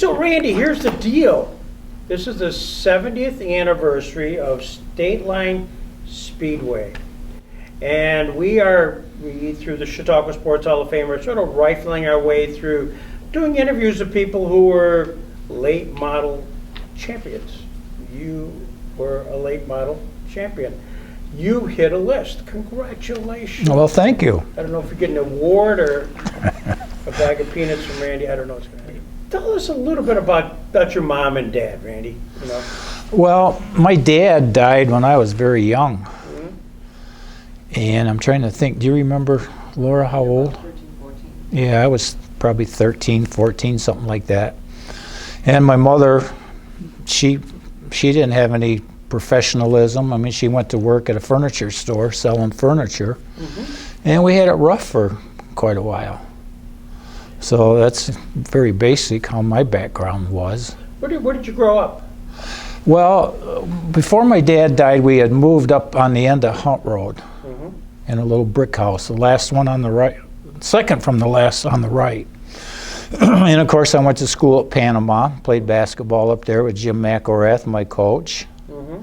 So Randy, here's the deal. This is the 70th anniversary of Stateline Speedway. And we, through the Chautauqua Sports Hall of Fame, are sort of rifling our way through doing interviews of people who were late model champions. You were a late model champion. You hit a list. Congratulations. Well, thank you. I don't know if you're getting an award or a bag of peanuts from Randy. I don't know what's going to happen. Tell us a little bit about your mom and dad, Randy. You know. Well, my dad died when I was very young. Mm-hmm. And I'm trying to think, do you remember, Laura, how old? 13, 14. Yeah, I was probably 13, 14, something like that. And my mother, she didn't have any professionalism. I mean, she went to work at a furniture store selling furniture. Mm-hmm. And we had it rough for quite a while. So that's very basic how my background was. Where did you grow up? Well, before my dad died, we had moved up on the end of Hunt Road Mm-hmm. in a little brick house, the last one on the right, second from the last on the right. And of course, I went to school at Panama, played basketball up there with Jim McElrath, my coach. Mm-hmm.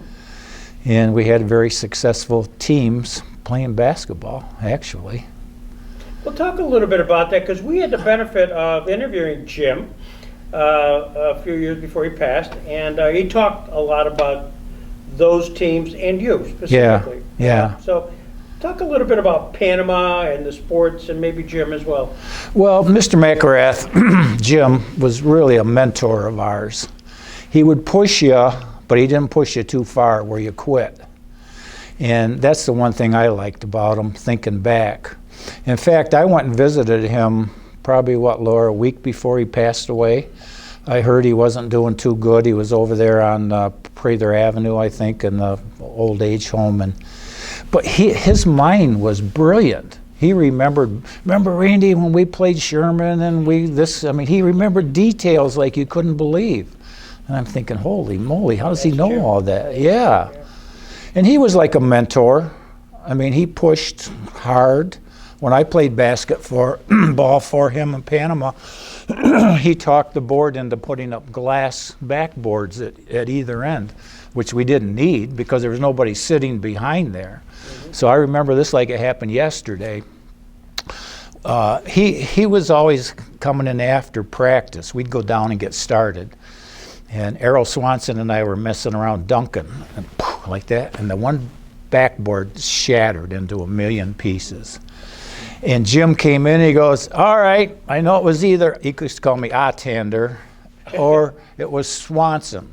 And we had very successful teams playing basketball, actually. Well, talk a little bit about that, because we had the benefit of interviewing Jim a few years before he passed, and he talked a lot about those teams and you specifically. Yeah. So talk a little bit about Panama and the sports and maybe Jim as well. Well, Mr. McElrath, Jim, was really a mentor of ours. He would push you, but he didn't push you too far where you quit. And that's the one thing I liked about him, thinking back. In fact, I went and visited him probably, Laura, a week before he passed away. I heard he wasn't doing too good. He was over there on Prather Avenue, I think, in the old age home. But his mind was brilliant. He remember Randy, when we played Sherman and he remembered details like you couldn't believe. And I'm thinking, holy moly, how does he know all that? Yeah. And he was like a mentor. I mean, he pushed hard. When I played basketball for him in Panama, he talked the board into putting up glass backboards at either end, which we didn't need because there was nobody sitting behind there. Mm-hmm. So I remember this like it happened yesterday. He was always coming in after practice. We'd go down and get started. And Errol Swanson and I were messing around dunking, and poof, like that, and the one backboard shattered into a million pieces. And Jim came in and he goes, all right, I know it was either, he used to call me Otander, or it was Swanson.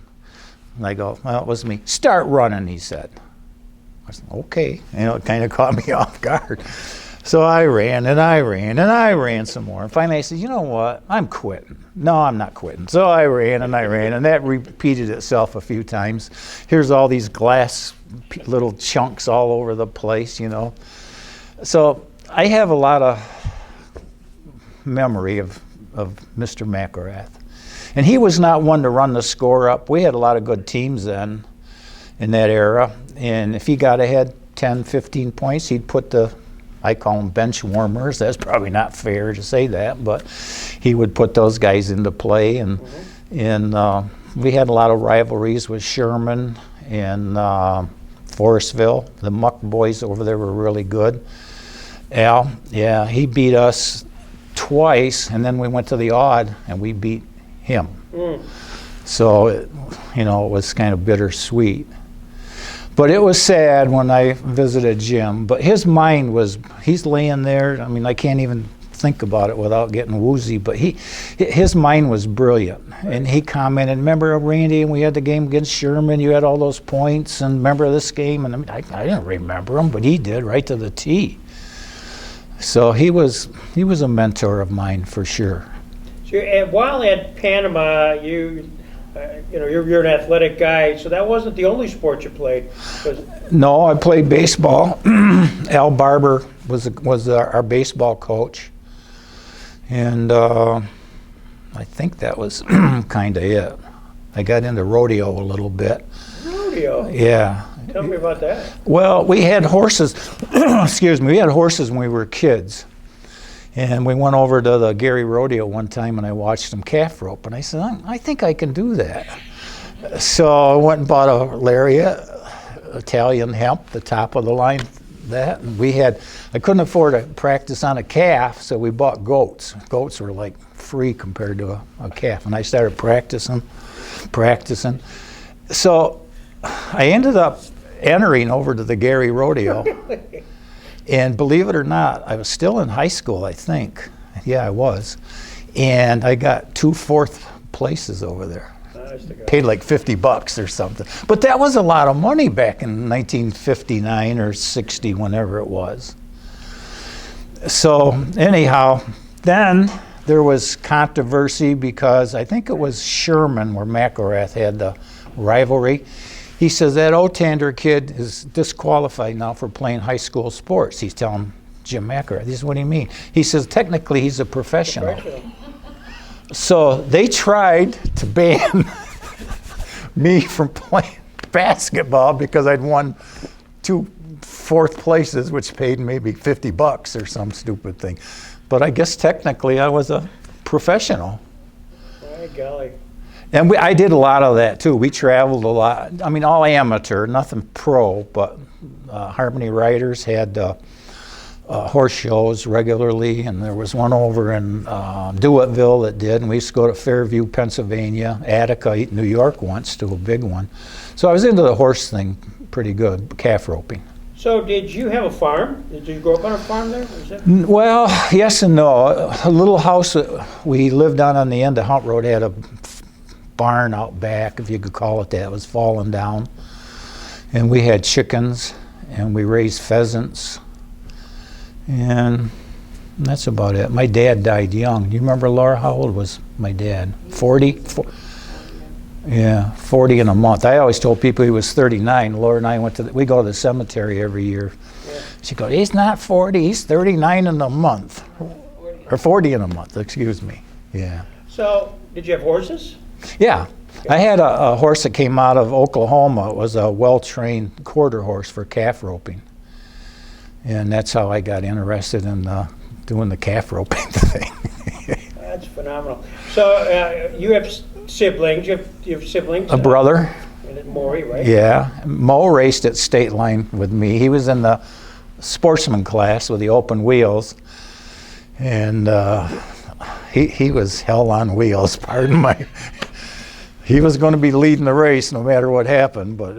And I go, well, it was me. Start running, he said. I said, okay. It kind of caught me off guard. So I ran and I ran and I ran some more. And finally I said, you know what, I'm quitting. No, I'm not quitting. So I ran and I ran, and that repeated itself a few times. Here's all these glass little chunks all over the place, So I have a lot of memory of Mr. McElrath. And he was not one to run the score up. We had a lot of good teams then in that era. And if he got ahead 10, 15 points, he'd put I call them bench warmers. That's probably not fair to say that, but he would put those guys into play. And, we had a lot of rivalries with Sherman and Forestville. The Muck boys over there were really good. Al, yeah, he beat us twice, and then we went to the odd, and we beat him. So, it was kind of bittersweet. But it was sad when I visited Jim. But his mind he's laying there. I mean, I can't even think about it without getting woozy. But his mind was brilliant. And he commented, remember, Randy, and we had the game against Sherman, you had all those points, and remember this game? And I didn't remember them, but he did, right to the T. So he was a mentor of mine for sure. So while at Panama, you're an athletic guy, so that wasn't the only sport you played. No, I played baseball. Al Barber was our baseball coach, and I think that was kind of it. I got into rodeo a little bit. Rodeo? Yeah. Tell me about that. Well, we had horses. Excuse me. We had horses when we were kids, And we went over to the Gary Rodeo one time and I watched them calf rope. And I said, I think I can do that. So I went and bought a lariat, Italian hemp, the top of the line, that. And I couldn't afford to practice on a calf, so we bought goats. Goats were like free compared to a calf. And I started practicing. So I ended up entering over to the Gary Rodeo. And believe it or not, I was still in high school, I think. Yeah, I was. And I got 2 fourth places over there. Paid like $50 or something. But that was a lot of money back in 1959 or 60, whenever it was. So anyhow, then there was controversy because I think it was Sherman where McElrath had the rivalry. He says that Otander kid is disqualified now for playing high school sports. He's telling Jim McElrath. This is what he means. He says technically he's a professional. So they tried to ban me from playing basketball because I'd won 2 fourth places, which paid maybe $50 or some stupid thing. But I guess technically I was a professional. My golly. And I did a lot of that too. We traveled a lot. I mean, all amateur, nothing pro, but Harmony Riders had horse shows regularly, and there was one over in Dewitteville that did, and we used to go to Fairview, Pennsylvania, Attica, New York once to a big one. So I was into the horse thing pretty good, calf roping. So did you have a farm? Did you grow up on a farm there? Well, yes and no. A little house that we lived on the end of Hunt Road had a barn out back, if you could call it that. It was falling down. And we had chickens, and we raised pheasants. And that's about it. My dad died young. Do you remember, Laura, how old was my dad? 40? Yeah, 40 in a month. I always told people he was 39. Laura and I we go to the cemetery every year. Yeah. She goes, he's not 40, he's 39 in a month. Or 40 in a month, excuse me. Yeah. So, did you have horses? Yeah. I had a horse that came out of Oklahoma. It was a well-trained quarter horse for calf roping. And that's how I got interested in doing the calf roping thing. That's phenomenal. So you have siblings. You have siblings. A brother. And Maury, right? Yeah. Mo raced at Stateline with me. He was in the sportsman class with the open wheels. And he was hell on wheels, pardon my... He was going to be leading the race no matter what happened, but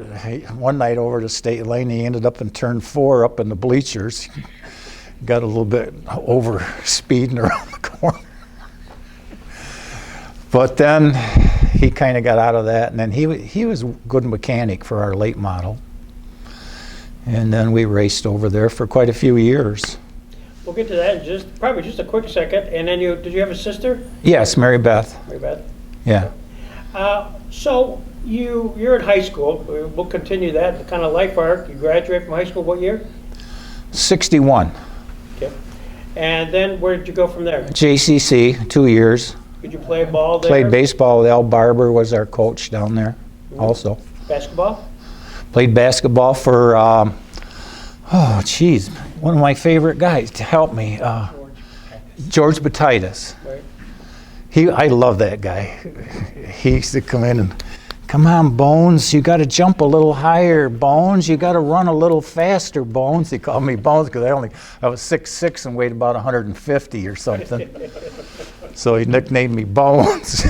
one night over to Stateline, he ended up in turn 4 up in the bleachers. Got a little bit over speeding around the corner. But then he kind of got out of that, and then he was a good mechanic for our late model. And then we raced over there for quite a few years. We'll get to that in probably just a quick second. And then did you have a sister? Yes, Mary Beth. Mary Beth? Yeah. So you're in high school. We'll continue that kind of life arc. You graduate from high school what year? 61. Okay. And then where did you go from there? JCC, 2 years. Did you play ball there? Played baseball with Al Barber, was our coach down there also. Basketball? Played basketball for, one of my favorite guys to help me, George Batitis. Right. I love that guy. He used to come in and, come on, Bones, you got to jump a little higher, Bones. You got to run a little faster, Bones. He called me Bones because I was 6'6" and weighed about 150 or something. So he nicknamed me Bones.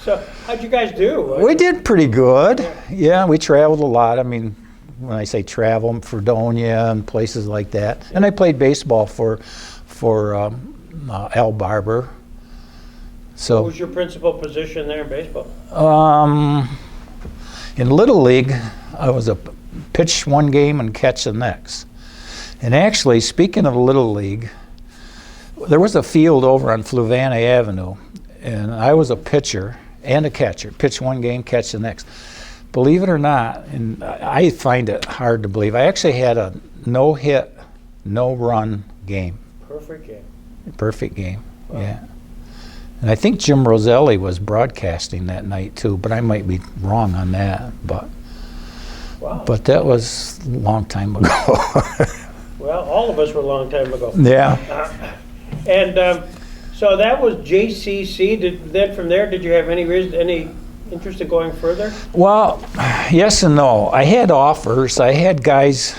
So how'd you guys do? We did pretty good. Yeah, we traveled a lot. I mean, when I say travel, Fredonia and places like that. And I played baseball for Al Barber. So, what was your principal position there in baseball? In Little League, I was a pitch one game and catch the next. And actually, speaking of Little League, there was a field over on Fluvanna Avenue, and I was a pitcher and a catcher. Pitch one game, catch the next. Believe it or not, and I find it hard to believe, I actually had a no-hit, no-run game. Perfect game. Perfect game, wow. Yeah. And I think Jim Roselli was broadcasting that night too, but I might be wrong on that. But wow. But that was a long time ago. Well, all of us were a long time ago. Yeah. And so that was JCC. Then from there, did you have any interest in going further? Well, yes and no. I had offers. I had guys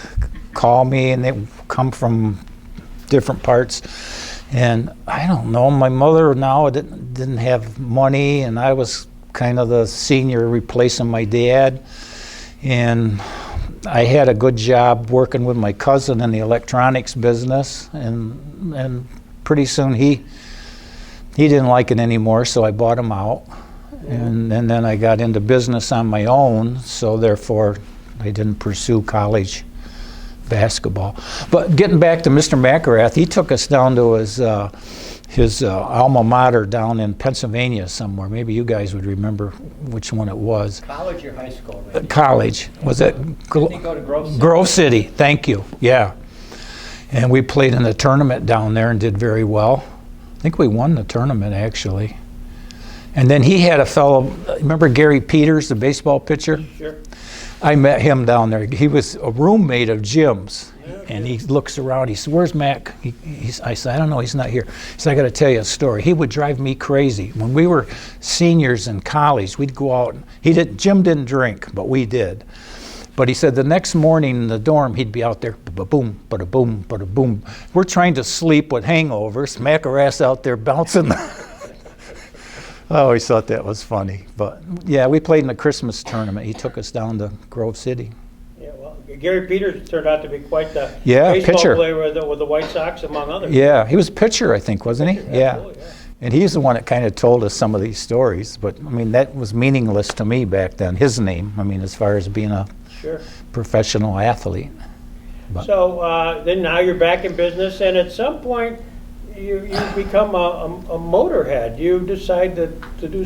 call me, and they come from different parts. And I don't know, my mother now didn't have money, and I was kind of the senior replacing my dad. And I had a good job working with my cousin in the electronics business, and pretty soon he didn't like it anymore, so I bought him out. And then I got into business on my own, so therefore I didn't pursue college basketball. But getting back to Mr. McElrath, he took us down to his alma mater down in Pennsylvania somewhere. Maybe you guys would remember which one it was. College or high school? Maybe? College. Was it? Didn't you go to Grove City? Grove City, thank you, yeah. And we played in a tournament down there and did very well. I think we won the tournament, actually. And then he had a fellow, remember Gary Peters, the baseball pitcher? Sure. I met him down there. He was a roommate of Jim's. And he looks around, he said, "Where's Mac?" I said, "I don't know, he's not here." He said, "I got to tell you a story. He would drive me crazy. When we were seniors in college, we'd go out. Jim didn't drink, but we did. But he said the next morning in the dorm, he'd be out there, ba-boom, ba-da-boom, ba-da-boom. We're trying to sleep with hangovers. McElrath's out there bouncing. I always thought that was funny. But yeah, we played in a Christmas tournament. He took us down to Grove City. Yeah, well, Gary Peters turned out to be quite the baseball pitcher. Player with the White Sox, among others. Yeah, he was a pitcher, I think, wasn't he? Yeah. And he's the one that kind of told us some of these stories. But, I mean, that was meaningless to me back then, his name, I mean, as far as being a professional athlete. But. So then now you're back in business, and at some point you become a motorhead. You decide to do...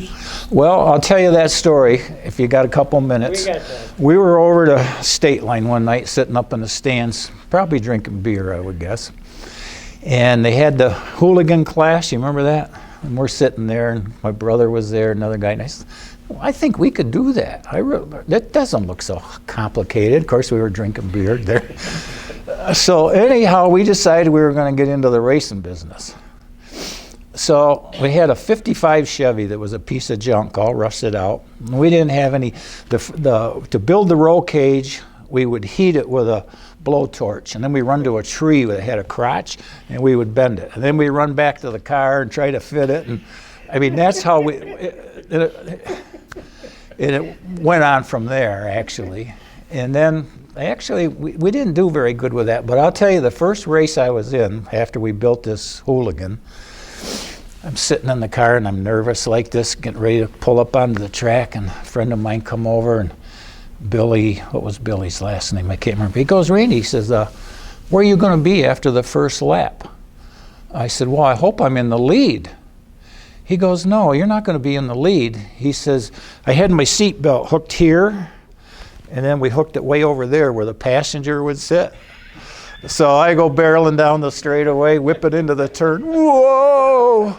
Well, I'll tell you that story if you got a couple minutes. We got time. We were over to Stateline one night, sitting up in the stands, probably drinking beer, I would guess. And they had the hooligan class, you remember that? And we're sitting there, and my brother was there, another guy, and I said, well, I think we could do that. That doesn't look so complicated. Of course, we were drinking beer there. So anyhow, we decided we were going to get into the racing business. So we had a 55 Chevy that was a piece of junk, all rusted out. We didn't have any, to build the roll cage, we would heat it with a blowtorch, and then we run to a tree that had a crotch, and we would bend it. And then we run back to the car and try to fit it. And I mean, that's how it went on from there, actually. And then, actually, we didn't do very good with that. But I'll tell you, the first race I was in, after we built this hooligan, I'm sitting in the car and I'm nervous like this, getting ready to pull up onto the track, and a friend of mine come over, and Billy, what was Billy's last name? I can't remember. He goes, "Randy," he says, "where are you going to be after the first lap?" I said, "Well, I hope I'm in the lead." He goes, "No, you're not going to be in the lead." He says, "I had my seat belt hooked here, and then we hooked it way over there where the passenger would sit." So I go barreling down the straightaway, whip it into the turn. Whoa!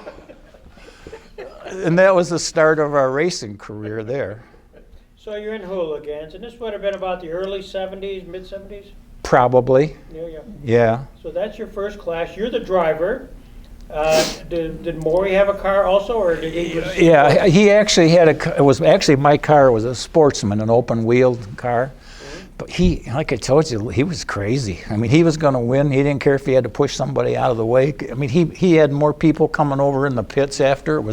And that was the start of our racing career there. So you're in hooligans, and this would have been about the early 70s, mid-70s? Probably. Yeah. So that's your first class. You're the driver. Did Maury have a car also, or did he just... Yeah, he actually had it was actually my car was a Sportsman, an open-wheeled car. But he, like I told you, he was crazy. I mean, he was going to win. He didn't care if he had to push somebody out of the way. I mean, he had more people coming over in the pits after.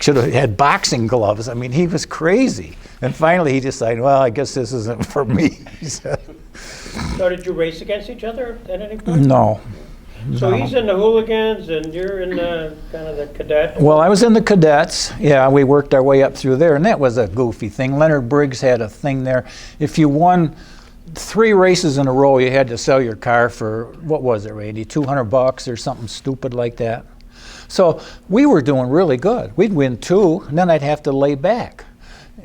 Should have had boxing gloves. I mean, he was crazy. And finally, he decided, well, I guess this isn't for me, he said. So did you race against each other at any point? No. So he's in the hooligans, and you're in the kind of the cadet? Well, I was in the cadets. Yeah, we worked our way up through there, and that was a goofy thing. Leonard Briggs had a thing there. If you won 3 races in a row, you had to sell your car for, what was it, Randy, $200 or something stupid like that. So we were doing really good. We'd win 2, and then I'd have to lay back.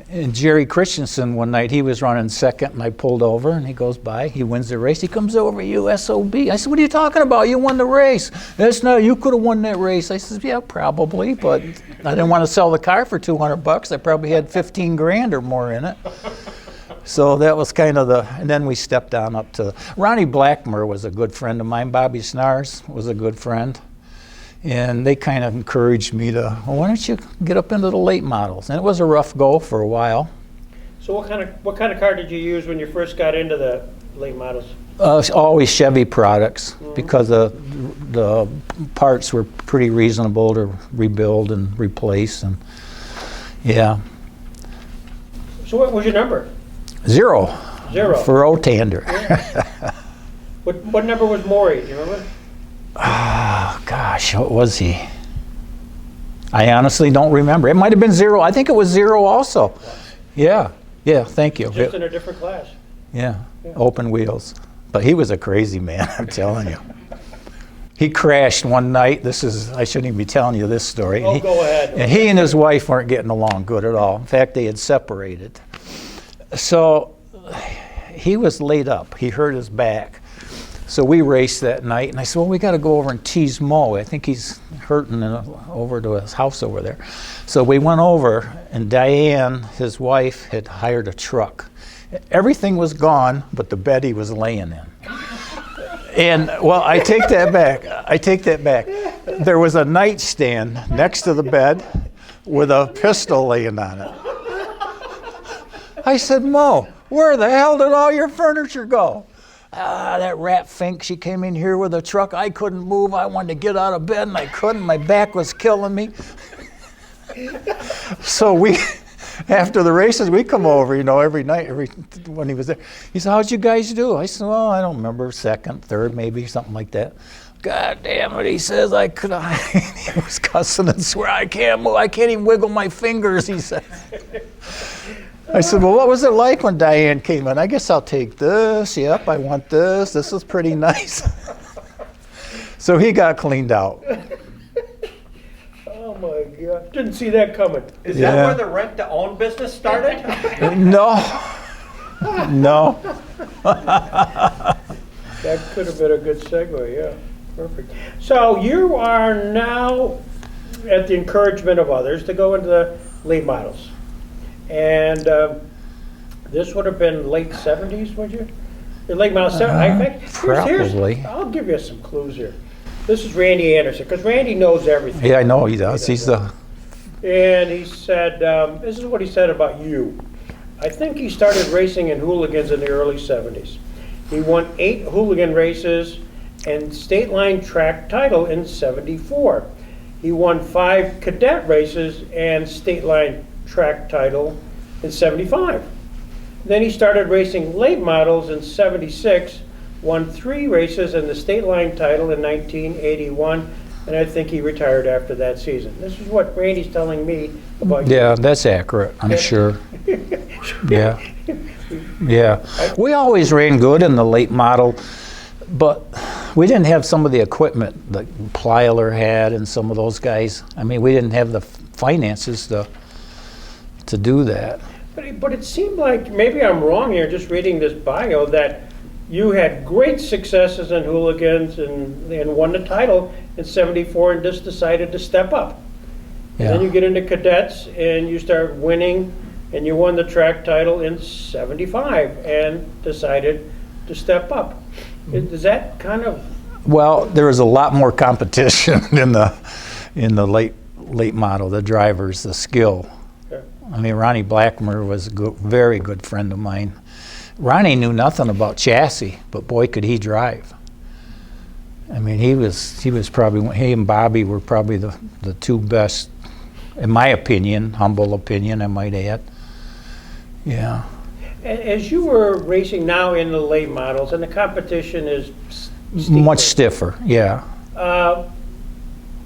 And Jerry Christensen one night, he was running second, and I pulled over, and he goes by. He wins the race. He comes over, "You SOB." I said, "What are you talking about? You won the race." "That's not, you could have won that race." I said, "Yeah, probably, but I didn't want to sell the car for $200. I probably had 15 grand or more in it." So that was kind of and then we stepped on up to, Ronnie Blackmer was a good friend of mine. Bobby Snars was a good friend. And they kind of encouraged me to, well, why don't you get up into the late models? And it was a rough go for a while. So what kind of car did you use when you first got into the late models? Always Chevy products, because the parts were pretty reasonable to rebuild and replace, and yeah. So what was your number? 0. 0. For Otander. Yeah. What number was Maury? Do you remember? Oh, gosh, what was he? I honestly don't remember. It might have been 0. I think it was 0 also. Yeah, thank you. Just in a different class. Yeah, open wheels. But he was a crazy man, I'm telling you. He crashed one night. I shouldn't even be telling you this story. Oh, go ahead. And he and his wife weren't getting along good at all. In fact, they had separated. So he was laid up. He hurt his back. So we raced that night, and I said, well, we got to go over and tease Mo. I think he's hurting over to his house over there. So we went over, and Diane, his wife, had hired a truck. Everything was gone, but the bed he was laying in. And, well, I take that back. There was a nightstand next to the bed with a pistol laying on it. I said, Mo, where the hell did all your furniture go? That rat Fink, she came in here with a truck. I couldn't move. I wanted to get out of bed, and I couldn't. My back was killing me. So after the races, we come over, every night, when he was there. He said, how'd you guys do? I said, well, I don't remember, second, third, maybe, something like that. God damn it, he says, he was cussing and swear, I can't move. I can't even wiggle my fingers, he said. I said, well, what was it like when Diane came in? I guess I'll take this. Yep, I want this. This is pretty nice. So he got cleaned out. Oh, my God. Didn't see that coming. Is that where the rent-to-own business started? No. That could have been a good segue, yeah. Perfect. So you are now at the encouragement of others to go into the late models. And this would have been late 70s, would you? The late model 70s, I think. Probably. I'll give you some clues here. This is Randy Anderson, because Randy knows everything. Yeah, I know he does. And he said, this is what he said about you. I think he started racing in hooligans in the early 70s. He won 8 hooligan races and Stateline track title in 74. He won 5 cadet races and Stateline track title in 75. Then he started racing late models in 76, won 3 races and the Stateline title in 1981, and I think he retired after that season. This is what Randy's telling me about you. Yeah, that's accurate, I'm sure. Yeah. We always ran good in the late model, but we didn't have some of the equipment that Plyler had and some of those guys. I mean, we didn't have the finances to do that. But it seemed like, maybe I'm wrong here, just reading this bio, that you had great successes in hooligans and won the title in 74 and just decided to step up. And then you get into cadets and you start winning, and you won the track title in 75 and decided to step up. Is that kind of... Well, there was a lot more competition in the late model, the drivers, the skill. Okay. I mean, Ronnie Blackmer was a very good friend of mine. Ronnie knew nothing about chassis, but boy, could he drive. I mean, he was probably, he and Bobby were probably the 2 best, in my opinion, humble opinion, I might add. Yeah. As you were racing now in the late models, and the competition is much stiffer, yeah.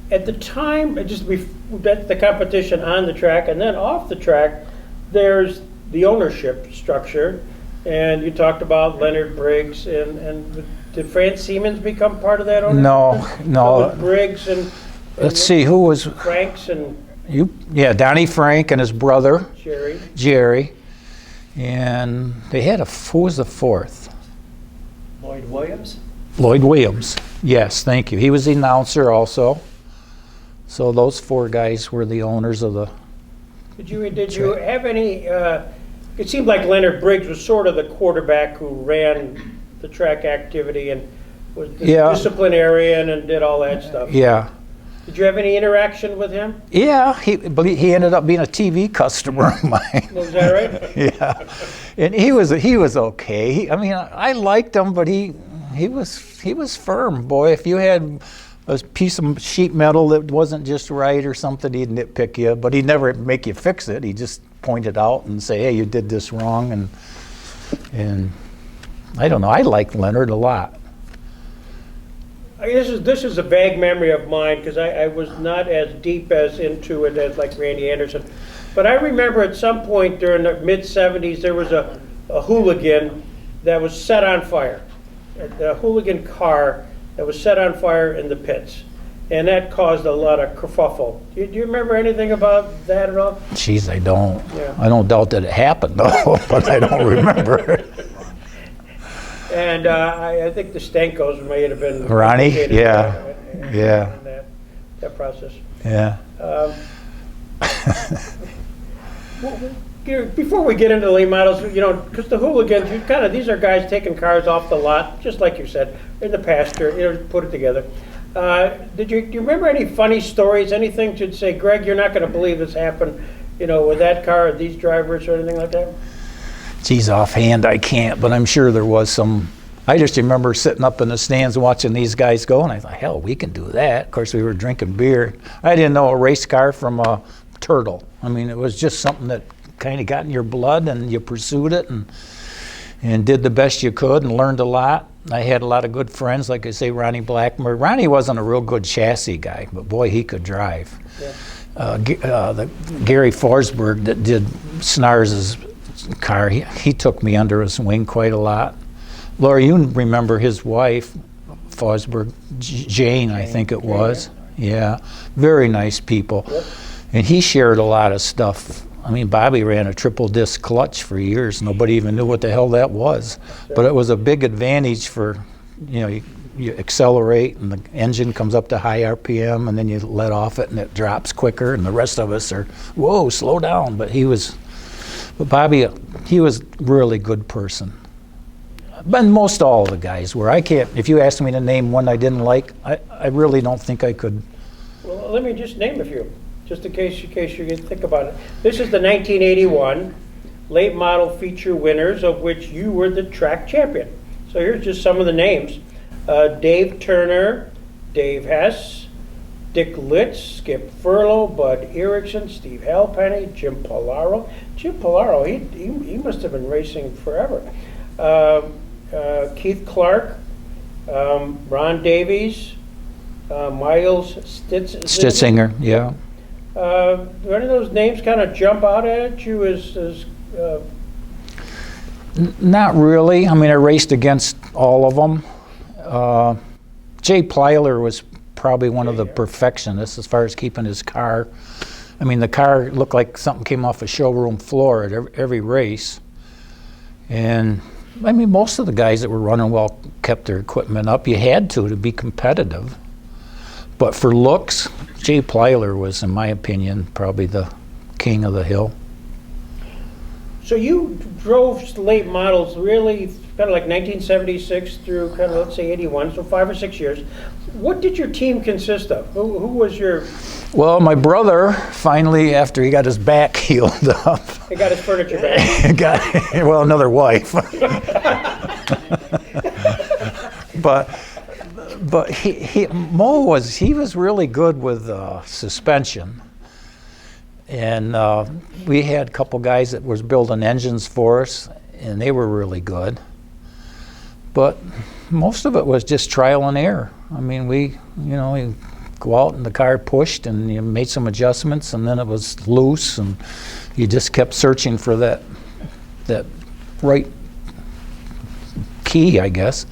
At the time, that's the competition on the track, and then off the track, there's the ownership structure, and you talked about Leonard Briggs, and did Franz Siemens become part of that ownership? No. So with Briggs and Let's see, who was... Franks and... Donnie Frank and his brother, Jerry. And they had who was the 4th? Lloyd Williams, yes, thank you. He was the announcer also. So those 4 guys were the owners of the... Did you have any it seemed like Leonard Briggs was sort of the quarterback who ran the track activity and was the Yeah. disciplinarian and did all that stuff. Yeah. Did you have any interaction with him? Yeah, he ended up being a TV customer of mine. Was that right? Yeah, and he was okay. I liked him, but he was firm, boy. If you had a piece of sheet metal that wasn't just right or something, he'd nitpick you, but he'd never make you fix it. He'd just point it out and say, "Hey, you did this wrong." And I don't know. I liked Leonard a lot. This is a vague memory of mine because I was not as deep as into it as like Randy Anderson. But I remember at some point during the mid-'70s there was a hooligan that was set on fire. A hooligan car that was set on fire in the pits. And that caused a lot of kerfuffle. Do you remember anything about that at all? Jeez, I don't. Yeah. I don't doubt that it happened, though, but I don't remember. And I think the Stankos may have been Ronnie? implicated Yeah. in Yeah. that process. Yeah. Before we get into the late models, because the hooligans, these are guys taking cars off the lot, just like you said, in the pasture, put it together. Do you remember any funny stories, anything to say, Greg, you're not going to believe this happened, with that car or these drivers or anything like that? Geez, offhand, I can't, but I'm sure there was some. I just remember sitting up in the stands watching these guys go, and I thought, hell, we can do that. Of course, we were drinking beer. I didn't know a race car from a turtle. It was just something that kind of got in your blood, and you pursued it and did the best you could and learned a lot. I had a lot of good friends, like I say, Ronnie Blackmer. Ronnie wasn't a real good chassis guy, but boy, he could drive. Yeah. The Gary Forsberg that did Snars's car, he took me under his wing quite a lot. Laura, you remember his wife, Forsberg, Jane, I think it was. Yeah, very nice people. Yep. And he shared a lot of stuff. Bobby ran a triple disc clutch for years. Nobody even knew what the hell that was. Sure. But it was a big advantage for, you accelerate and the engine comes up to high RPM and then you let off it and it drops quicker and the rest of us are, whoa, slow down. But Bobby, he was a really good person. But most all of the guys were. I can't, if you asked me to name one I didn't like, I really don't think I could. Well, let me just name a few, just in case you can think about it. This is the 1981 late model feature winners, of which you were the track champion. So here's just some of the names. Dave Turner, Dave Hess, Dick Litz, Skip Furlow, Bud Erickson, Steve Halpenny, Jim Polaro. Jim Polaro, he must have been racing forever. Keith Clark, Ron Davies, Miles Stitzinger, yeah. Do any of those names kind of jump out at you as Not really. I raced against all of them. Jay Plyler was probably one of the perfectionists as far as keeping his car. The car looked like something came off a showroom floor at every race. And most of the guys that were running well kept their equipment up. You had to be competitive. But for looks, Jay Plyler was, in my opinion, probably the king of the hill. So you drove late models really kind of like 1976 through kind of, let's say, 81, so 5 or 6 years. What did your team consist of? Who was your... Well, my brother, finally, after he got his back healed up... He got his furniture back. Another wife. But Mo was really good with suspension. And we had a couple guys that was building engines for us, and they were really good. But most of it was just trial and error. We go out and the car pushed, and you made some adjustments, and then it was loose, and you just kept searching for that right key, I guess.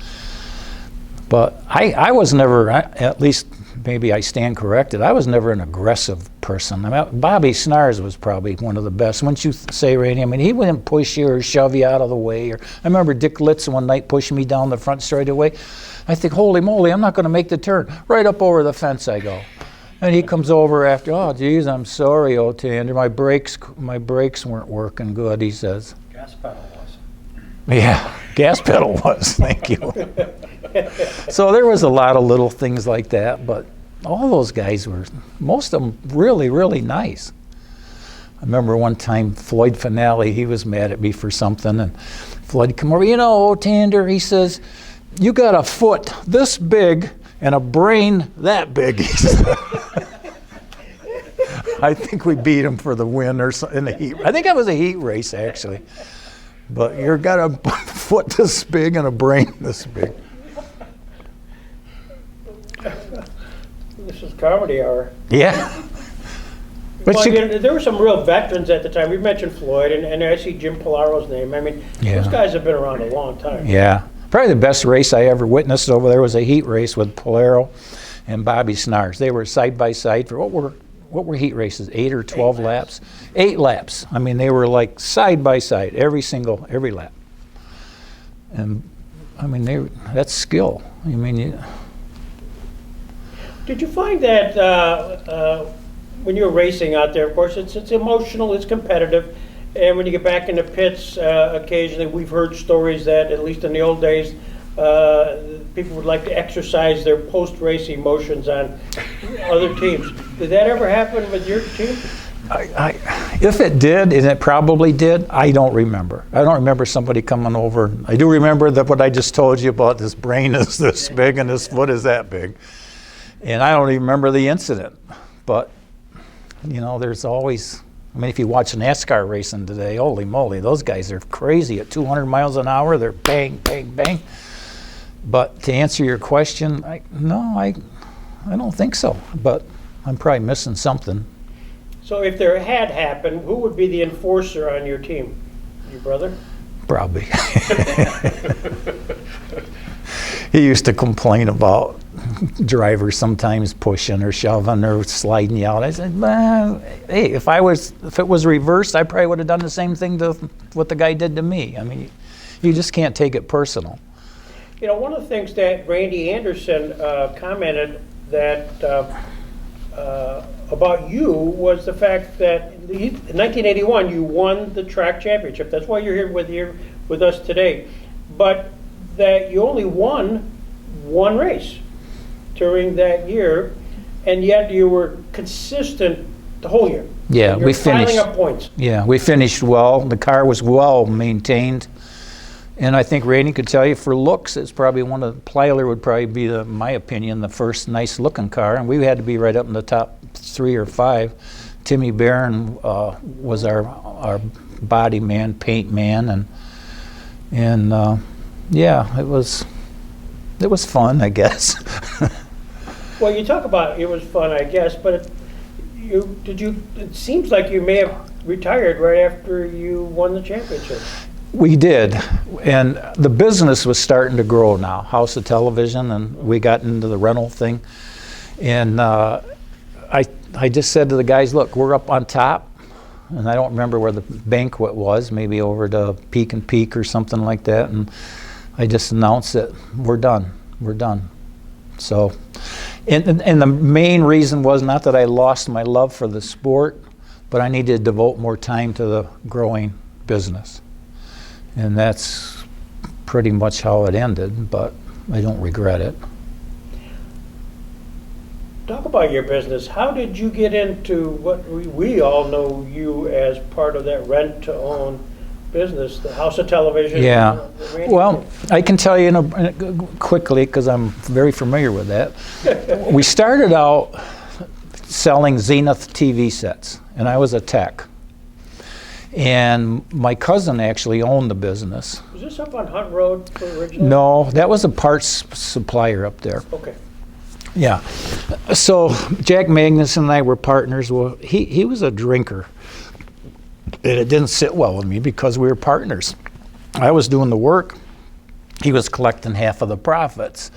But I was never, at least maybe I stand corrected, I was never an aggressive person. Bobby Snars was probably one of the best. Wouldn't you say, Randy? He wouldn't push you or shove you out of the way. I remember Dick Litz one night pushing me down the front straightaway. I think, holy moly, I'm not going to make the turn. Right up over the fence I go. And he comes over after, oh, geez, I'm sorry, Otander. My brakes weren't working good, he says. God, gas pedal was. Yeah, gas pedal was, thank you. So there was a lot of little things like that, but all those guys were, most of them really, really nice. I remember one time Floyd Finale, he was mad at me for something, and Floyd come over, you know, Otander, he says, you got a foot this big and a brain that big, he said. I think we beat him for the win or something in the heat. I think that was a heat race, actually. But you've got a foot this big and a brain this big. This is comedy hour. Yeah. But Well, you, you know, there were some real veterans at the time. We mentioned Floyd, and I see Jim Polaro's name. I mean, Yeah. those guys have been around a long time. yeah. Probably the best race I ever witnessed over there was a heat race with Polaro and Bobby Snars. They were side by side for what were heat races? 8 or 12 laps? 8 laps. I mean, they were like side by side, every lap. And I mean, that's skill. I mean, Did you find that when you were racing out there, of course, it's emotional, it's competitive, and when you get back in the pits, occasionally we've heard stories that, at least in the old days, people would like to exercise their post-race emotions on other teams. Did that ever happen with your team? if it did, and it probably did, I don't remember. I don't remember somebody coming over. I do remember that what I just told you about, this brain is this big and this foot is that big. And I don't even remember the incident. But, you know, there's always, I mean, if you watch NASCAR racing today, holy moly, those guys are crazy at 200 miles an hour. They're bang, bang, bang. But to answer your question, I don't think so. But I'm probably missing something. So if there had happened, who would be the enforcer on your team? Your brother? Probably. He used to complain about drivers sometimes pushing or shoving or sliding you out. I said, well, hey, if it was reversed, I probably would have done the same thing to what the guy did to me. I mean, you just can't take it personal. You know, one of the things that Randy Anderson commented that about you was the fact that in 1981 you won the track championship. That's why you're here with us today. But that you only won one race during that year, and yet you were consistent the whole year. Yeah, we finished. Piling up points. Yeah, we finished well. The car was well maintained. And I think Randy could tell you, for looks, it's probably Plyler would probably be, my opinion, the first nice looking car, and we had to be right up in the top 3 or 5. Timmy Barron was our body man, paint man, and yeah, it was fun, I guess. Well, you talk about it was fun, I guess, but it seems like you may have retired right after you won the championship. We did, and the business was starting to grow now, House of Television, and we got into the rental thing. And I just said to the guys, look, we're up on top, and I don't remember where the banquet was, maybe over to Peak and Peak or something like that, and I just announced that we're done. So, and the main reason was not that I lost my love for the sport, but I needed to devote more time to the growing business. And that's pretty much how it ended, but I don't regret it. Talk about your business. How did you get into what we all know you as part of that rent-to-own business, the House of Television? Yeah. Well, I can tell you quickly, because I'm very familiar with that. We started out selling Zenith TV sets, and I was a tech. And my cousin actually owned the business. Was this up on Hunt Road for original? No, that was a parts supplier up there. Okay. Yeah. So Jack Magnus and I were partners. Well, he was a drinker. And it didn't sit well with me because we were partners. I was doing the work. He was collecting half of the profits.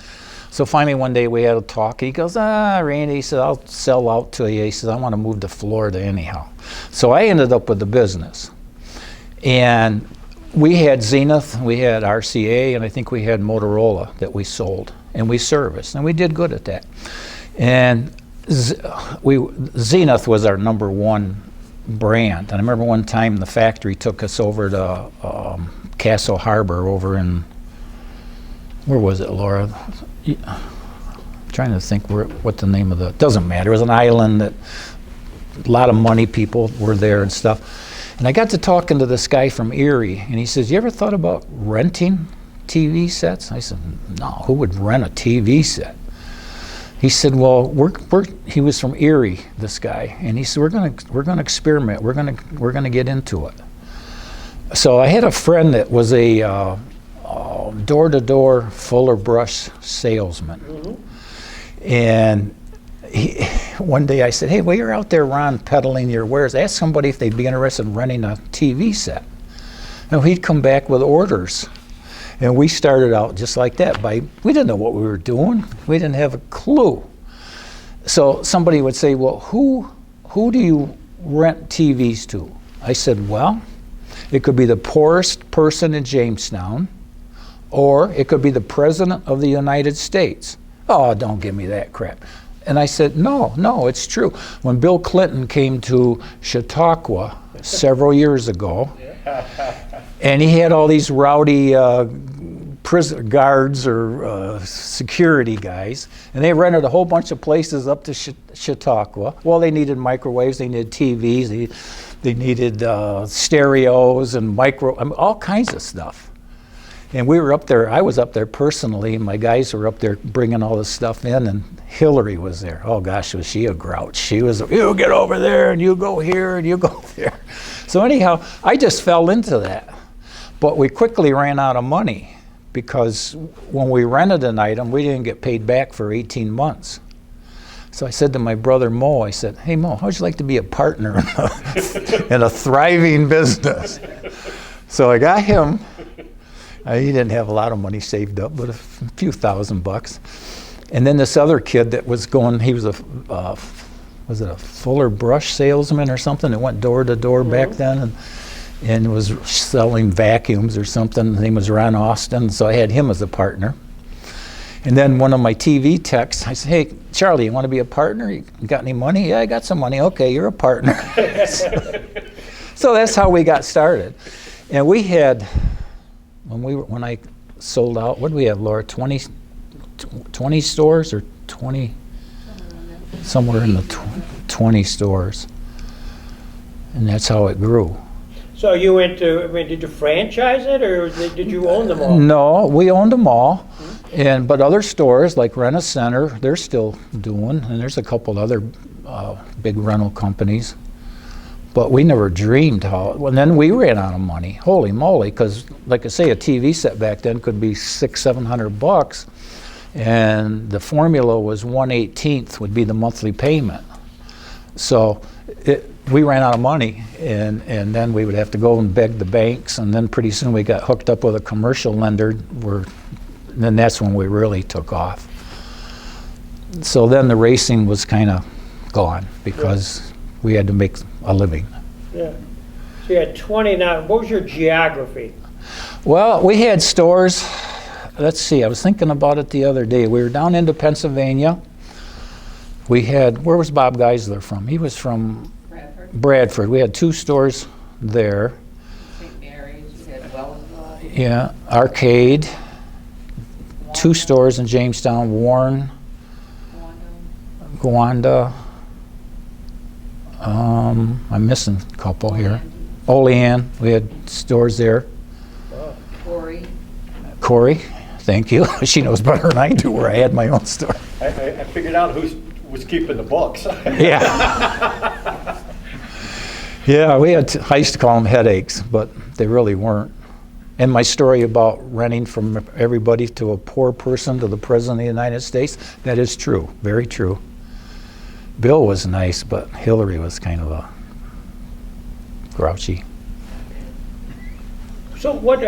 So finally one day we had a talk. He goes, Randy, he said, I'll sell out to you. He said, I want to move to Florida anyhow. So I ended up with the business. And we had Zenith, we had RCA, and I think we had Motorola that we sold. And we serviced, and we did good at that. And Zenith was our number one brand. And I remember one time the factory took us over to Castle Harbor over in, where was it, Laura? I'm trying to think what the name of the, doesn't matter. It was an island that a lot of money people were there and stuff. And I got to talking to this guy from Erie, and he says, "You ever thought about renting TV sets?" I said, "No, who would rent a TV set?" He said, "Well, he was from Erie, this guy, and he said, we're gonna experiment. We're gonna get into it." So I had a friend that was a door-to-door Fuller Brush salesman, and one day I said, "Hey, while you're out there, Ron, peddling your wares, ask somebody if they'd be interested in renting a TV set." And he'd come back with orders. And we started out just like that. We didn't know what we were doing. We didn't have a clue. So somebody would say, "Well, who do you rent TVs to?" I said, "Well, it could be the poorest person in Jamestown, or it could be the President of the United States." "Oh, don't give me that crap." And I said, no, it's true. When Bill Clinton came to Chautauqua several years ago, and he had all these rowdy prison guards or security guys, and they rented a whole bunch of places up to Chautauqua. Well, they needed microwaves, they needed TVs, they needed stereos and all kinds of stuff. And we were up there, I was up there personally, and my guys were up there bringing all this stuff in, and Hillary was there. Oh gosh, was she a grouch. She was, "You get over there, and you go here, and you go there." So anyhow, I just fell into that. But we quickly ran out of money, because when we rented an item, we didn't get paid back for 18 months. So I said to my brother Mo, I said, "Hey Mo, how'd you like to be a partner in a thriving business?" So I got him. He didn't have a lot of money saved up, but a few $1,000. And then this other kid that was going, he was was it a Fuller Brush salesman or something that went door to door back then, and was selling vacuums or something. His name was Ron Austin, so I had him as a partner. And then one of my TV techs, I said, "Hey, Charlie, you want to be a partner? You got any money?" "Yeah, I got some money." "Okay, you're a partner." So that's how we got started. And we had, when I sold out, what did we have, Laura? 20 stores or 20? Somewhere in the 20 stores. And that's how it grew. So you went to, I mean, did you franchise it, or did you own them all? No, we owned them all. But other stores like Rent-A-Center, they're still doing, and there's a couple other big rental companies. But we never dreamed how, and then we ran out of money. Holy moly, because like I say, a TV set back then could be $600-700, and the formula was 1/18 would be the monthly payment. So we ran out of money, and then we would have to go and beg the banks, and then pretty soon we got hooked up with a commercial lender, then that's when we really took off. So then the racing was kind of gone, because we had to make a living. Yeah. So you had 20 now. What was your geography? Well, we had stores. Let's see, I was thinking about it the other day. We were down into Pennsylvania. We had, where was Bob Geisler from? He was from Bradford. We had 2 stores there. St. Mary's, we had Wellesley. Yeah, Arcade. 2 stores in Jamestown, Warren, Gowanda. I'm missing a couple here. Olean, we had stores there. Corey, thank you. She knows better than I do where I had my own store. I figured out who was keeping the books. Yeah. Yeah, we had, I used to call them headaches, but they really weren't. And my story about renting from everybody to a poor person to the President of the United States, that is true, very true. Bill was nice, but Hillary was kind of a grouchy. So what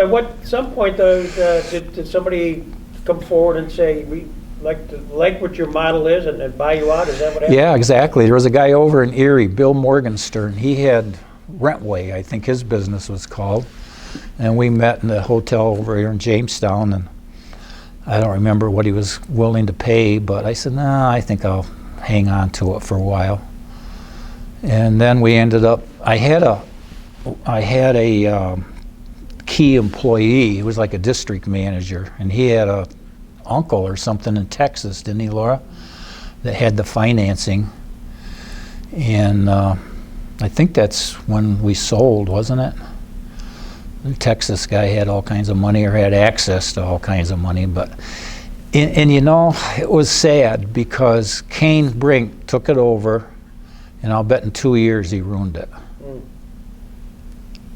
some point though, did somebody come forward and say, "We like what your model is," and buy you out? Is that what happened? Yeah, exactly. There was a guy over in Erie, Bill Morgenstern. He had Rentway, I think his business was called. And we met in the hotel over here in Jamestown, and I don't remember what he was willing to pay, but I said, "Nah, I think I'll hang on to it for a while." And then we ended up, I had a key employee. He was like a district manager, and he had a uncle or something in Texas, didn't he, Laura, that had the financing. And I think that's when we sold, wasn't it? The Texas guy had all kinds of money, or had access to all kinds of money. But and you know, it was sad because Kane Brink took it over, and I'll bet in 2 years he ruined it.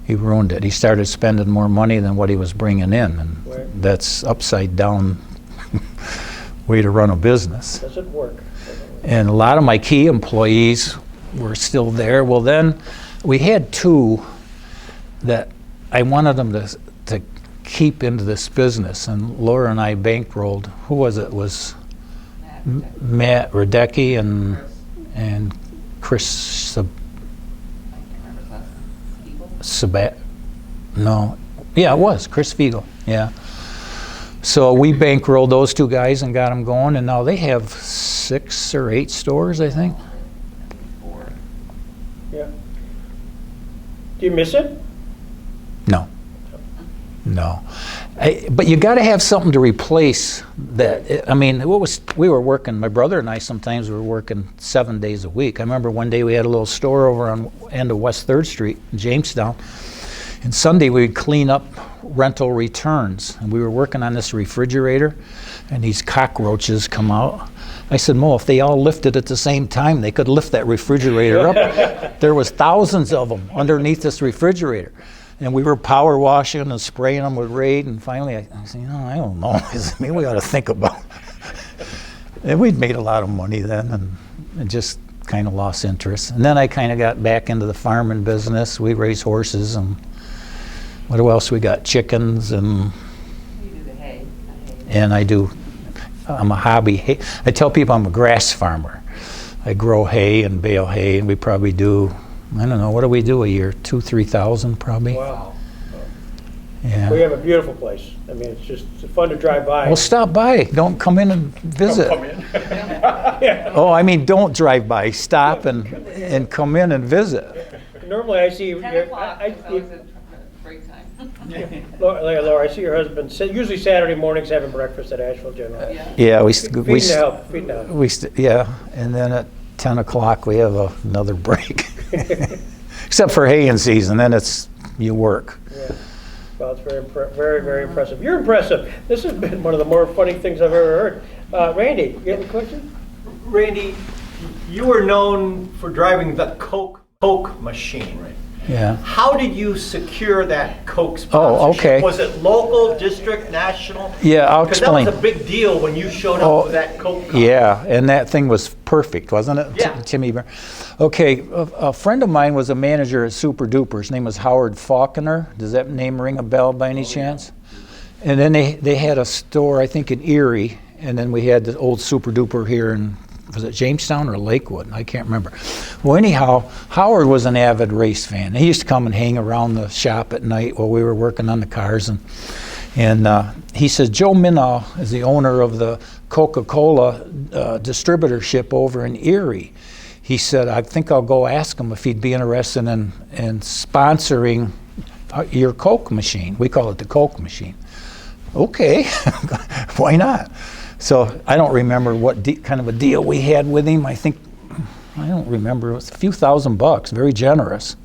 He ruined it. He started spending more money than what he was bringing in, and that's upside down way to run a business. Doesn't work. And a lot of my key employees were still there. Well, then we had two that I wanted them to keep into this business, and Laura and I bankrolled. Who was it? It was Matt Radecki and Chris Sabat. No, yeah, it was Chris Fiegel. Yeah. So we bankrolled those two guys and got them going, and now they have 6 or 8 stores, I think. Yeah. Do you miss it? No. But you got to have something to replace that. I mean, we were working, my brother and I sometimes were working 7 days a week. I remember one day we had a little store over on end of West 3rd Street in Jamestown. And Sunday we'd clean up rental returns. And we were working on this refrigerator, and these cockroaches come out. I said, Mo, if they all lifted at the same time, they could lift that refrigerator up. There was thousands of them underneath this refrigerator. And we were power washing and spraying them with Raid, and finally I said, I don't know. Maybe we ought to think about it. And we'd made a lot of money then, and just kind of lost interest. And then I kind of got back into the farming business. We raise horses, and what else we got? Chickens, and You do the hay. and I'm a hobby hay. I tell people I'm a grass farmer. I grow hay and bale hay, and we probably do, I don't know, what do we do a year? 2,000-3,000 probably. Wow. Yeah. We have a beautiful place. I mean, it's just fun to drive by. Well, stop by. Don't come in and visit. Come in. Oh, I mean, don't drive by. Stop and come in and visit. Normally I see, 10 o'clock is always a break time. Laura, I see your husband, usually Saturday mornings having breakfast at Asheville General. Yeah. Yeah, Feeding the help, feeding the help. yeah, and then at 10 o'clock we have another break. Except for haying season, then you work. Yeah. Well, it's very, very impressive. You're impressive. This has been one of the more funny things I've ever heard. Randy, you have a question? Randy, you were known for driving the Coke machine. Right. Yeah. How did you secure that Coke sponsorship? Oh, okay. Was it local, district, national? Yeah, I'll explain. Because that was a big deal when you showed up with that Coke car. Yeah, and that thing was perfect, wasn't it? Yeah. Timmy. Okay, a friend of mine was a manager at Super Duper. His name was Howard Faulkner. Does that name ring a bell by any chance? And then they had a store, I think, in Erie, and then we had the old Super Duper here in, was it Jamestown or Lakewood? I can't remember. Well, anyhow, Howard was an avid race fan. He used to come and hang around the shop at night while we were working on the cars. And he said, Joe Minow is the owner of the Coca-Cola distributorship over in Erie. He said, I think I'll go ask him if he'd be interested in sponsoring your Coke machine. We call it the Coke machine. Okay, why not? So I don't remember what kind of a deal we had with him. I don't remember. It was a few $1,000, very generous.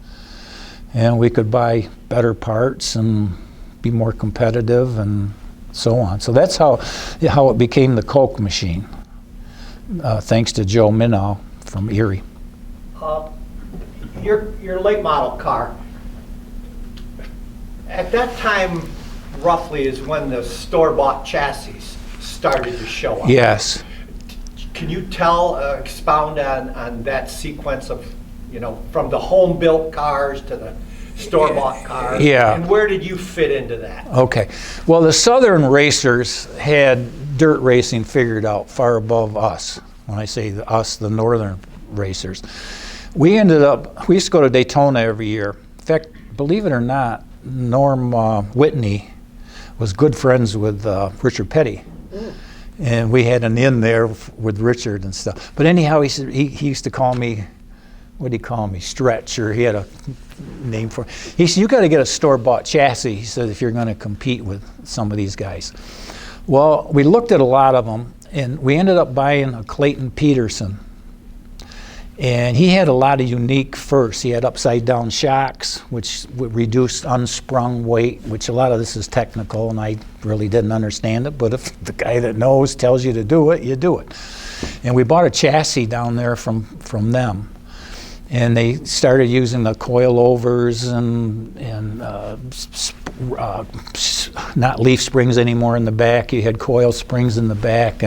And we could buy better parts and be more competitive and so on. So that's how it became the Coke machine, thanks to Joe Minow from Erie. Your late model car, at that time, roughly, is when the store-bought chassis started to show up. Yes. Can you expound on that sequence of, from the home-built cars to the store-bought cars? Yeah. And where did you fit into that? Okay. Well, the Southern racers had dirt racing figured out far above us. When I say us, the Northern racers. We used to go to Daytona every year. In fact, believe it or not, Norm Whitney was good friends with Richard Petty. And we had an inn there with Richard and stuff. But anyhow, he used to call me what do you call me, Stretch, or he had a name for it. He said, you got to get a store-bought chassis, he said, if you're going to compete with some of these guys. Well, we looked at a lot of them, and we ended up buying a Clayton Peterson. And he had a lot of unique firsts. He had upside-down shocks, which reduced unsprung weight, which a lot of this is technical, and I really didn't understand it. But if the guy that knows tells you to do it, you do it. And we bought a chassis down there from them. And they started using the coilovers and not leaf springs anymore in the back. You had coil springs in the back,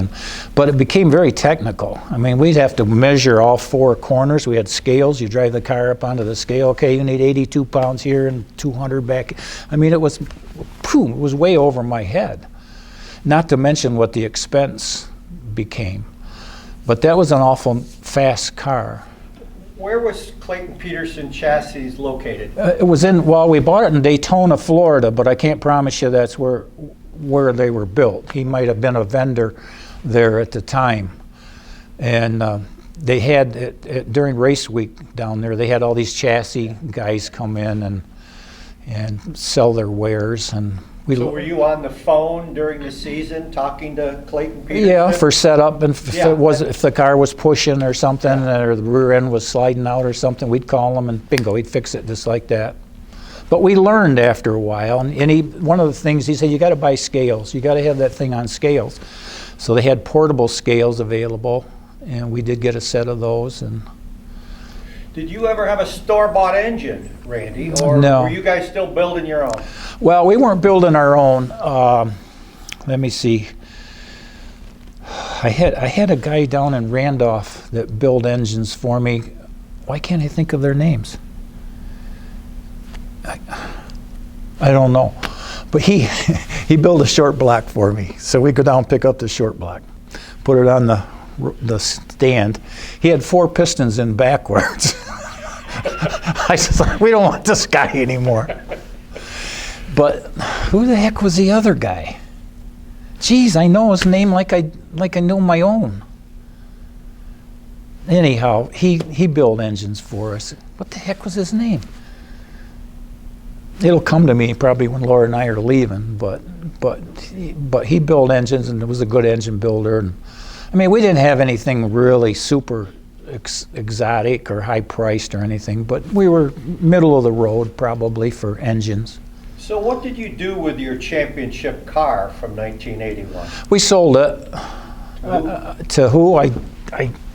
but it became very technical. I mean, we'd have to measure all four corners. We had scales. You drive the car up onto the scale. Okay, you need 82 pounds here and 200 back. I mean, it was way over my head. Not to mention what the expense became. But that was an awful fast car. Where was Clayton Peterson chassis located? It was we bought it in Daytona, Florida, but I can't promise you that's where they were built. He might have been a vendor there at the time. And they had, during race week down there, they had all these chassis guys come in and sell their wares. And so were you on the phone during the season talking to Clayton Peterson? Yeah, for setup, and if the car was pushing or something, or the rear end was sliding out or something, we'd call him and bingo, he'd fix it just like that. But we learned after a while, and one of the things he said, you got to buy scales. You got to have that thing on scales. So they had portable scales available, and we did get a set of those. And did you ever have a store-bought engine, Randy, or no. Were you guys still building your own? Well, we weren't building our own. Let me see. I had a guy down in Randolph that built engines for me. Why can't I think of their names? I don't know. But he built a short block for me. So we go down and pick up the short block, put it on the stand. He had 4 pistons in backwards. I said, we don't want this guy anymore. But who the heck was the other guy? Geez, I know his name like I know my own. Anyhow, he built engines for us. What the heck was his name? It'll come to me probably when Laura and I are leaving. But he built engines and was a good engine builder. And I mean, we didn't have anything really super exotic or high priced or anything, but we were middle of the road probably for engines. So what did you do with your championship car from 1981? We sold it. To who?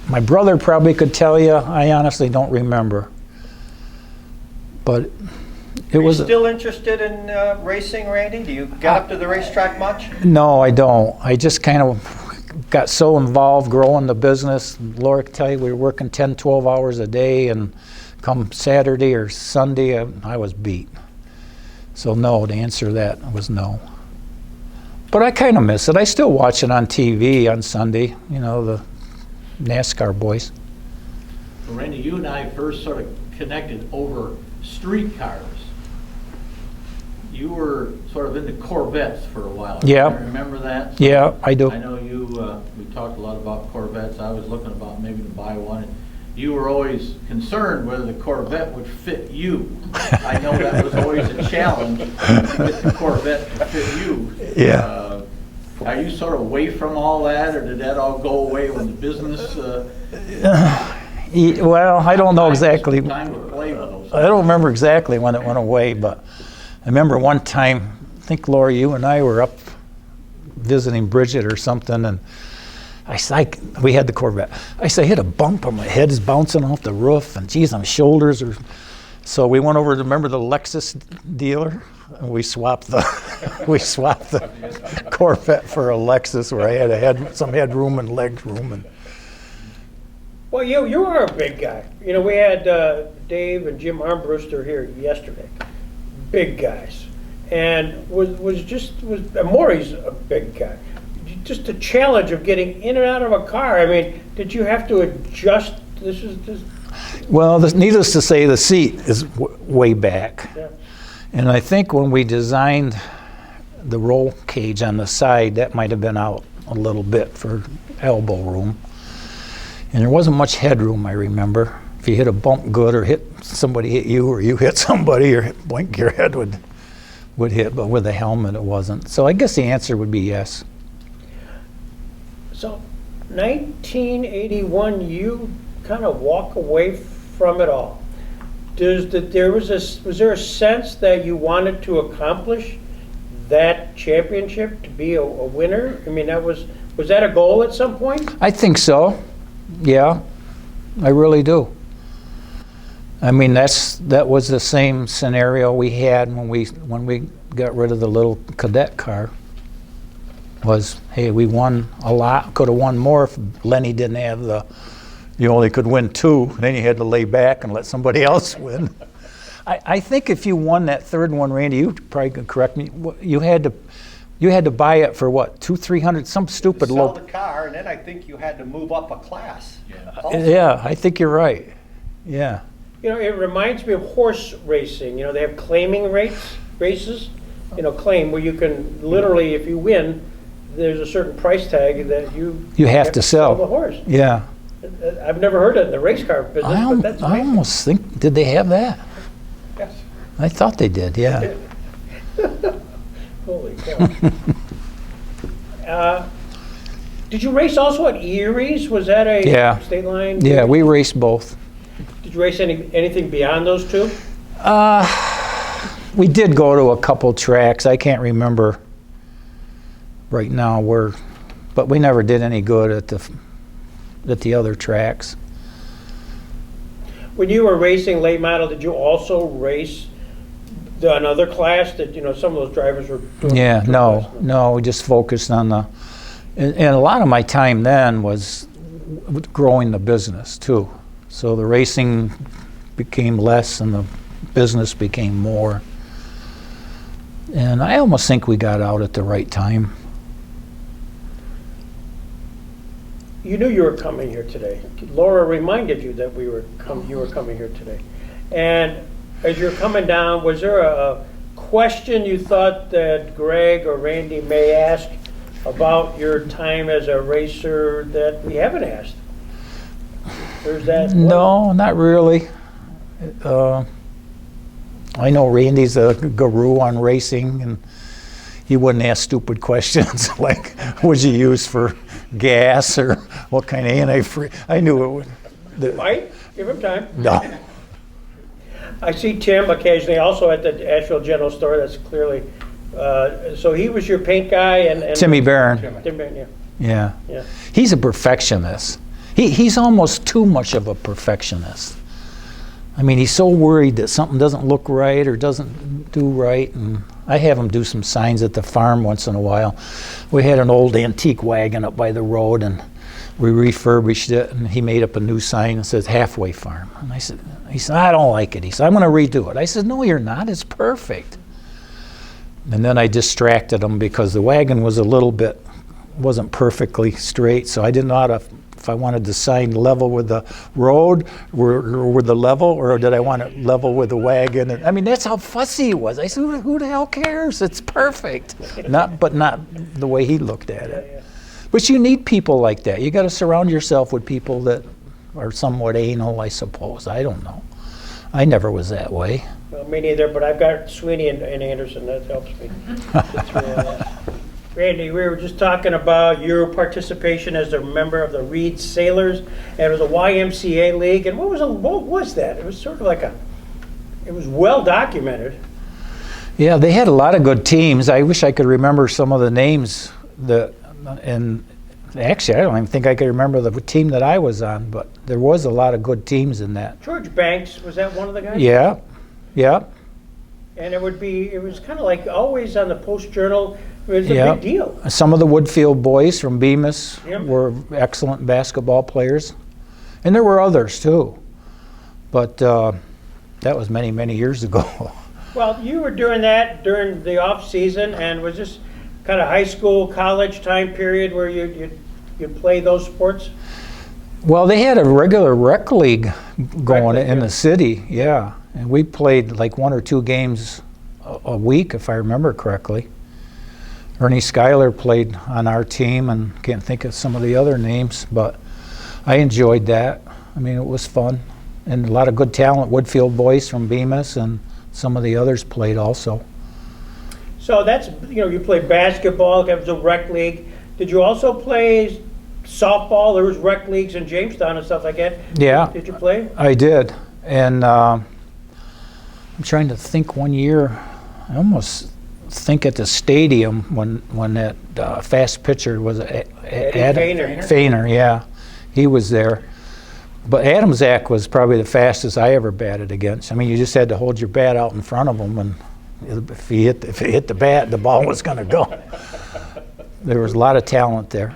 My brother probably could tell you. I honestly don't remember. But it was. Are you still interested in racing, Randy? Do you get up to the racetrack much? No, I don't. I just kind of got so involved growing the business. Laura could tell you we were working 10, 12 hours a day, and come Saturday or Sunday, I was beat. So no, to answer that was no. But I kind of miss it. I still watch it on TV on Sunday, you know, the NASCAR boys. Well, Randy, you and I first sort of connected over street cars. You were sort of into Corvettes for a while. Yeah. You remember that? Yeah, I do. I know you, we talked a lot about Corvettes. I was looking about maybe to buy one. And you were always concerned whether the Corvette would fit you. I know that was always a challenge to get the Corvette to fit you. Yeah. Are you sort of away from all that, or did that all go away when the business? Well, I don't know exactly. Time to play with those. I don't remember exactly when it went away, but I remember one time, I think, Laura, you and I were up visiting Bridget or something, and we had the Corvette. I said, I hit a bump and my head is bouncing off the roof, and geez, my shoulders are. So we went over to, remember the Lexus dealer? And we swapped the Corvette for a Lexus where I had some headroom and leg room. And Well, you are a big guy. You know, we had Dave and Jim Armbruster here yesterday. Big guys. And Maury's a big guy. Just the challenge of getting in and out of a car. I mean, did you have to adjust? Well, needless to say, the seat is way back. Yeah. And I think when we designed the roll cage on the side, that might have been out a little bit for elbow room. And there wasn't much headroom, I remember, if you hit a bump good or somebody hit you or you hit somebody or blink your head would hit, but with a helmet it wasn't. So I guess the answer would be yes. So 1981, you kind of walk away from it all. Was there a sense that you wanted to accomplish that championship, to be a winner? I mean, was that a goal at some point? I think so. Yeah, I really do. I mean, that was the same scenario we had when we got rid of the little cadet car. Was, hey, we won a lot, could have won more if Lenny didn't have you only could win 2, then you had to lay back and let somebody else win. I think if you won that third one, Randy, you probably could correct me, you had to buy it for what, $200-300, some stupid Sell low. the car, and then I think you had to move up a class. Yeah, I think you're right. Yeah. You know, it reminds me of horse racing. You know, they have claiming races. You know, claim where you can literally, if you win, there's a certain price tag that you have to sell the horse. Yeah. I've never heard it in the race car business, but that's I amazing. almost think, did they have that? Yes. I thought they did, yeah. Holy cow. Did you race also at Erie's? Was that a Yeah. state line? Yeah, we raced both. Did you race anything beyond those two? We did go to a couple tracks. I can't remember right now but we never did any good at the other tracks. When you were racing late model, did you also race another class that, you know, some of those drivers were doing? Yeah, no, we just focused on and a lot of my time then was growing the business too. So the racing became less and the business became more. And I almost think we got out at the right time. You knew you were coming here today. Laura reminded you that you were coming here today. And as you're coming down, was there a question you thought that Greg or Randy may ask about your time as a racer that we haven't asked? There's that. No, not really. I know Randy's a guru on racing, and he wouldn't ask stupid questions like, what'd you use for gas or what kind of antifreeze? I knew it would. Mike, give him time. No. I see Tim occasionally also at the Asheville General Store. That's clearly, so he was your paint guy and Timmy Barron. Tim Barron, yeah. Yeah. Yeah. He's a perfectionist. He's almost too much of a perfectionist. I mean, he's so worried that something doesn't look right or doesn't do right. And I have him do some signs at the farm once in a while. We had an old antique wagon up by the road, and we refurbished it, and he made up a new sign that says halfway farm. And he said, I don't like it. He said, I'm going to redo it. I said, no, you're not. It's perfect. And then I distracted him because the wagon was wasn't perfectly straight, so I didn't know how to, if I wanted the sign level with the road or with the level, or did I want it level with the wagon? And, I mean, that's how fussy he was. I said, who the hell cares? It's perfect. But not the way he looked at it. But you need people like that. You got to surround yourself with people that are somewhat anal, I suppose. I don't know. I never was that way. Well, me neither, but I've got Sweeney and Anderson. That helps me get through all that. Randy, we were just talking about your participation as a member of the Reed Sailors, and it was a YMCA league. And what was that? It was sort of like it was well documented. Yeah, they had a lot of good teams. I wish I could remember some of the names and actually, I don't even think I could remember the team that I was on, but there was a lot of good teams in that. George Banks, was that one of the guys? Yeah. And it was kind of like always on the Post-Journal. It was a big deal. Some of the Woodfield boys from Bemis Yep. were excellent basketball players. And there were others too. But that was many, many years ago. Well, you were doing that during the off season, and was this kind of high school, college time period where you play those sports? Well, they had a regular rec league going Rec league, in yeah. the city, yeah. And we played like 1 or 2 games a week, if I remember correctly. Ernie Schuyler played on our team, and can't think of some of the other names, but I enjoyed that. I mean, it was fun. and a lot of good talent. Woodfield boys from Bemis and some of the others played also. So that's, you played basketball, that was a rec league. Did you also play softball? There was rec leagues in Jamestown and stuff like that. Yeah. Did you play? I did, and I'm trying to think one year, I almost think at the stadium when that fast pitcher was Eddie Feiner, yeah, he was there. But Adamsack was probably the fastest I ever batted against. I mean, you just had to hold your bat out in front of him, and if it hit the bat, the ball was going to go. There was a lot of talent there.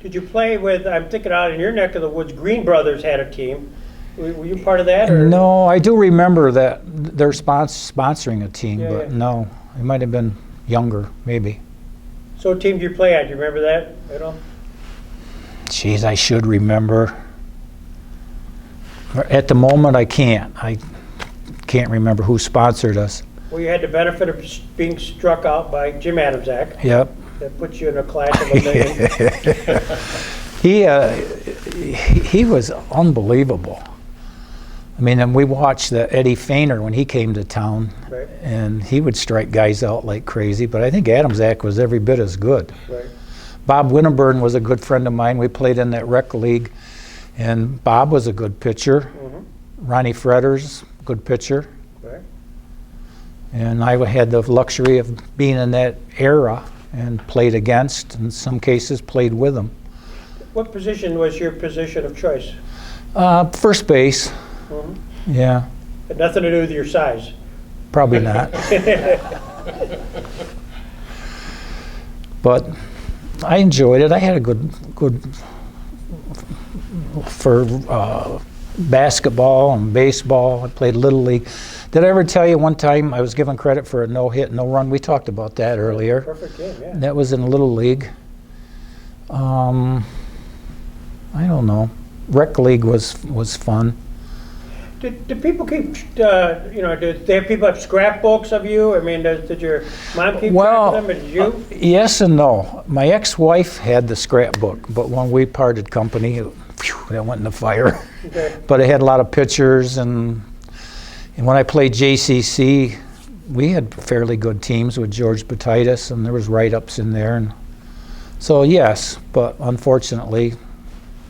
Did you play with, I'm thinking out in your neck of the woods, Green Brothers had a team. Were you part of that? Or? No, I do remember that they're sponsoring a team, Yeah, but yeah. no, it might have been younger, maybe. So what team did you play at? Do you remember that at all? Jeez, I should remember. At the moment, I can't. I can't remember who sponsored us. Well, you had the benefit of being struck out by Jim Adamsack. Yep. That puts you in a class of a million. He was unbelievable. I mean, and we watched the Eddie Feiner when he came to town, Right. and he would strike guys out like crazy, but I think Adamsack was every bit as good. Right. Bob Winterburn was a good friend of mine. We played in that rec league, and Bob was a good pitcher. Mhm. Ronnie Fretters, good pitcher. Right. And I had the luxury of being in that era and played against, in some cases played with them. What position was your position of choice? First base, Mhm. yeah, Had nothing to do with your size. probably not. But I enjoyed it. I had a good for basketball and baseball. I played Little League. Did I ever tell you one time I was given credit for a no-hit, no-run? We talked about that earlier. Perfect game, yeah. That was in Little League. I don't know. Rec League was fun. Did people keep, did they have people have scrapbooks of you? I mean, did your mom keep track of them, or did you? Yes and no. My ex-wife had the scrapbook, but when we parted company, that went in the fire. Okay. But it had a lot of pictures, and when I played JCC, we had fairly good teams with George Batitis, and there was write-ups in there. And so yes, but unfortunately,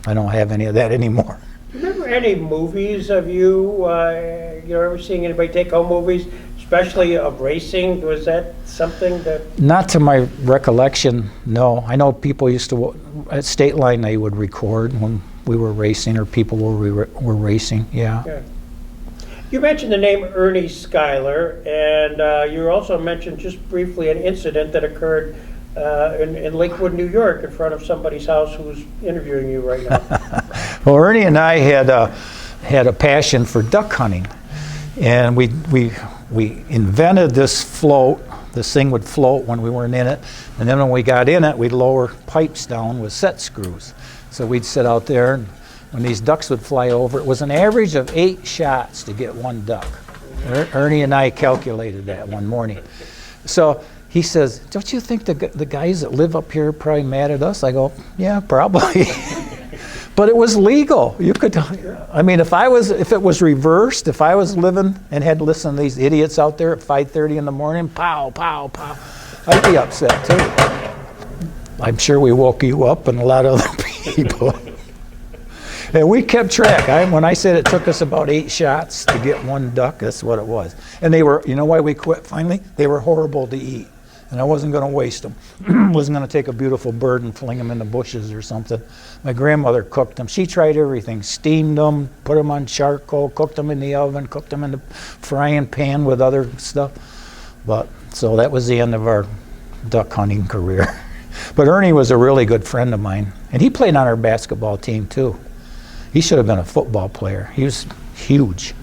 I don't have any of that anymore. Do you remember any movies of you, ever seeing anybody take home movies, especially of racing? Was that something that, Not to my recollection, no. I know people used to, at Stateline, they would record when we were racing, or people were racing, yeah. yeah. You mentioned the name Ernie Schuyler, and you also mentioned just briefly an incident that occurred in Lakewood, New York, in front of somebody's house who's interviewing you right now. Well, Ernie and I had a passion for duck hunting, and we invented this float. This thing would float when we weren't in it, and then when we got in it, we'd lower pipes down with set screws. So we'd sit out there, and when these ducks would fly over, it was an average of 8 shots to get one duck. Ernie and I calculated that one morning. So he says, "Don't you think the guys that live up here are probably mad at us?" I go, "Yeah, probably." But it was legal. You could, I mean, if it was reversed, if I was living and had to listen to these idiots out there at 5:30 in the morning, pow, pow, pow, I'd be upset too. I'm sure we woke you up and a lot of other people. And we kept track. When I said it took us about 8 shots to get one duck, that's what it was. And they were, you know why we quit finally? They were horrible to eat. And I wasn't going to waste them. Wasn't going to take a beautiful bird and fling them in the bushes or something. My grandmother cooked them. She tried everything. Steamed them, put them on charcoal, cooked them in the oven, cooked them in the frying pan with other stuff. But so that was the end of our duck hunting career. But Ernie was a really good friend of mine. And he played on our basketball team too. He should have been a football player. He was huge.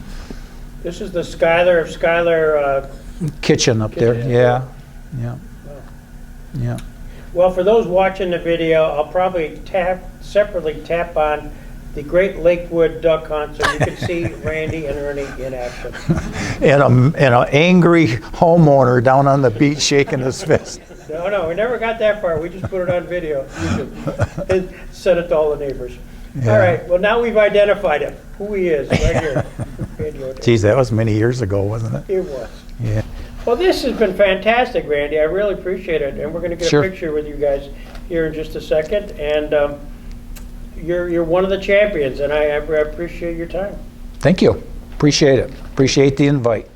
This is the Schuyler of Schuyler. Kitchen up there, Kitchen. yeah. Yeah. Yeah. Well, for those watching the video, I'll probably separately tap on the Great Lakewood Duck Hunt so you can see Randy and Ernie in action. And an angry homeowner down on the beach shaking his fist. No, we never got that far. We just put it on video and sent it to all the neighbors. All right, well, now we've identified him, who he is, right here. Randy Otander. Geez, that was many years ago, wasn't it? It was. Yeah. Well, this has been fantastic, Randy. I really appreciate it, and we're going to get Sure. a picture with you guys here in just a second. And you're one of the champions, and I appreciate your time. Thank you. Appreciate it. Appreciate the invite.